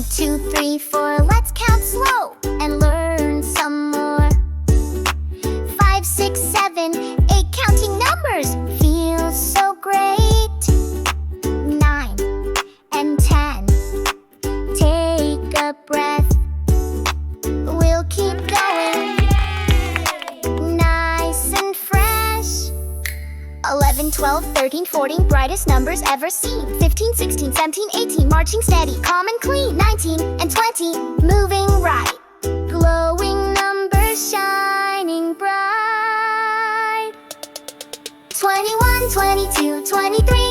1, 2, 3, 4. Let's count slow and learn some more. 5, 6, 7, 8. Counting numbers feels so great. 9 and 10. Take a breath. We'll keep going. Nice and fresh. 11, 12, 13, 14. Brightest numbers ever seen. 15, 16, 17, 18. Marching steady, calm and clean. 19 and 20. Moving right. Glowing numbers shining bright. 21, 22, 23.